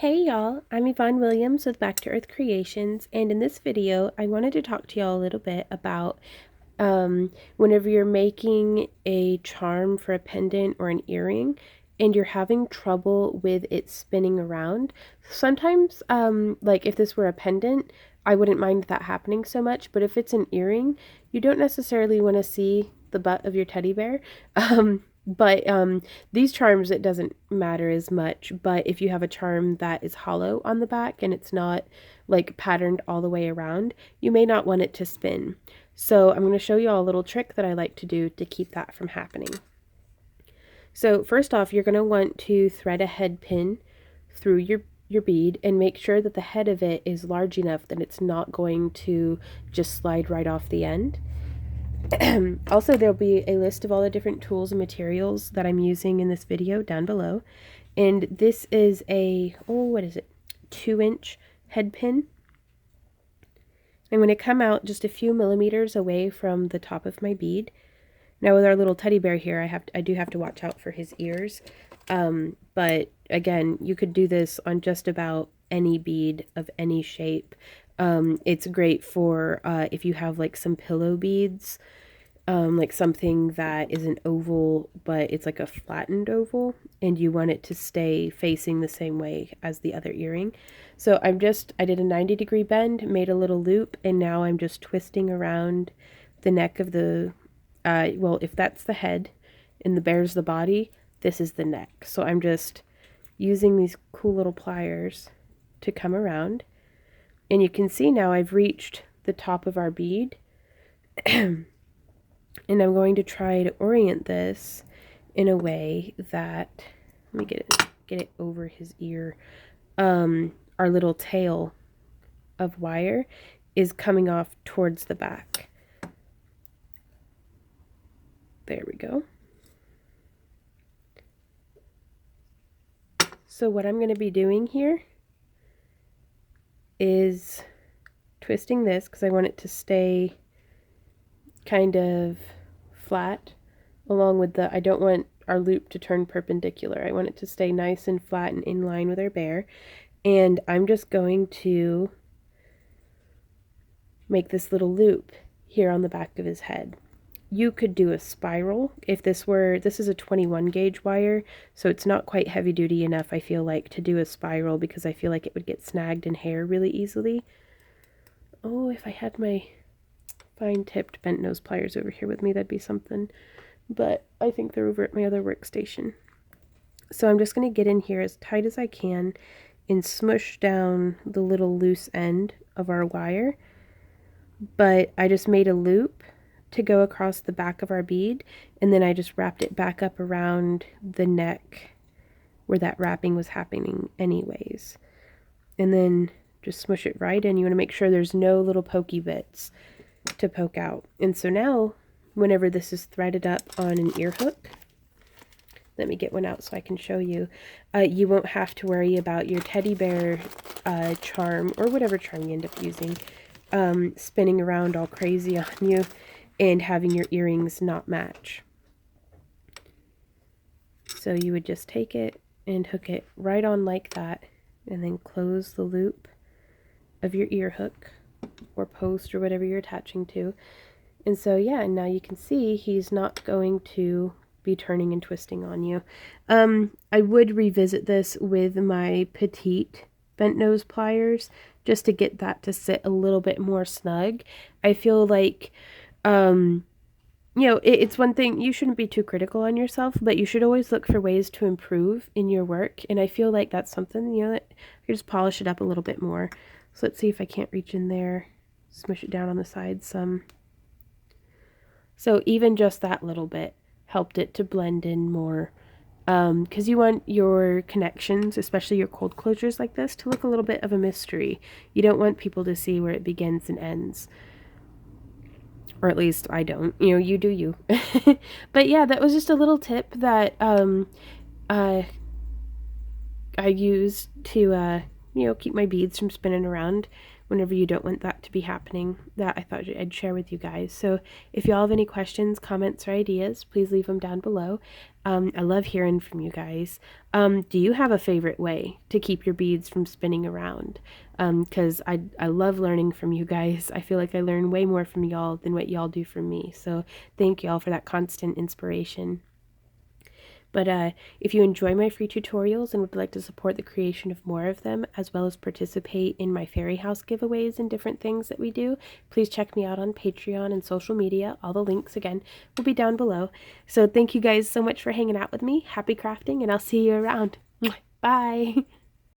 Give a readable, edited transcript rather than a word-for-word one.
Hey y'all, I'm Yvonne Williams with Back to Earth Creations, and in this video I wanted to talk to y'all a little bit about whenever you're making a charm for a pendant or an earring and you're having trouble with it spinning around. Sometimes, like if this were a pendant, I wouldn't mind that happening so much, but if it's an earring, you don't necessarily want to see the butt of your teddy bear. But these charms, it doesn't matter as much. But if you have a charm that is hollow on the back and it's not like patterned all the way around, you may not want it to spin. So I'm going to show you all a little trick that I like to do to keep that from happening. So first off, you're going to want to thread a head pin through your bead and make sure that the head of it is large enough that it's not going to just slide right off the end. Also, there'll be a list of all the different tools and materials that I'm using in this video down below. And this is a, 2-inch head pin. I'm going to come out just a few millimeters away from the top of my bead. Now with our little teddy bear here, I do have to watch out for his ears. But again, you could do this on just about any bead of any shape. It's great for if you have like some pillow beads, like something that is an oval, but it's like a flattened oval, and you want it to stay facing the same way as the other earring. So I did a 90-degree bend, made a little loop, and now I'm just twisting around the neck of the, well, if that's the head and the bear's the body, this is the neck. So I'm just using these cool little pliers to come around. And you can see now I've reached the top of our bead. And I'm going to try to orient this in a way that, let me get it over his ear. Our little tail of wire is coming off towards the back. There we go. So what I'm going to be doing here is twisting this because I want it to stay kind of flat along with I don't want our loop to turn perpendicular. I want it to stay nice and flat and in line with our bear. And I'm just going to make this little loop here on the back of his head. You could do a spiral if this is a 21 gauge wire, so it's not quite heavy duty enough, I feel like, to do a spiral because I feel like it would get snagged in hair really easily. Oh, if I had my fine tipped bent nose pliers over here with me, that'd be something, but I think they're over at my other workstation. So I'm just going to get in here as tight as I can and smush down the little loose end of our wire, but I just made a loop to go across the back of our bead, and then I just wrapped it back up around the neck where that wrapping was happening anyways, and then just smush it right in. You want to make sure there's no little pokey bits to poke out. And so now whenever this is threaded up on an ear hook, let me get one out so I can show you, you won't have to worry about your teddy bear charm or whatever charm you end up using spinning around all crazy on you and having your earrings not match. So you would just take it and hook it right on like that, and then close the loop of your ear hook or post or whatever you're attaching to. And so yeah, and now you can see he's not going to be turning and twisting on you. I would revisit this with my petite bent nose pliers just to get that to sit a little bit more snug. I feel like you know, it's one thing, you shouldn't be too critical on yourself, but you should always look for ways to improve in your work. And I feel like that's something, you know, that you just polish it up a little bit more. So let's see if I can't reach in there, smush it down on the side some. So even just that little bit helped it to blend in more, because you want your connections, especially your cold closures like this, to look a little bit of a mystery. You don't want people to see where it begins and ends. Or at least I don't. You know, you do you. But yeah, that was just a little tip that I used to, you keep my beads from spinning around whenever you don't want that to be happening, that I thought I'd share with you guys. So if y'all have any questions, comments, or ideas, please leave them down below. I love hearing from you guys. Do you have a favorite way to keep your beads from spinning around? Because I love learning from you guys. I feel like I learn way more from y'all than what y'all do from me. So thank y'all for that constant inspiration. But if you enjoy my free tutorials and would like to support the creation of more of them, as well as participate in my fairy house giveaways and different things that we do, please check me out on Patreon and social media. All the links, again, will be down below. So thank you guys so much for hanging out with me. Happy crafting, and I'll see you around. Bye!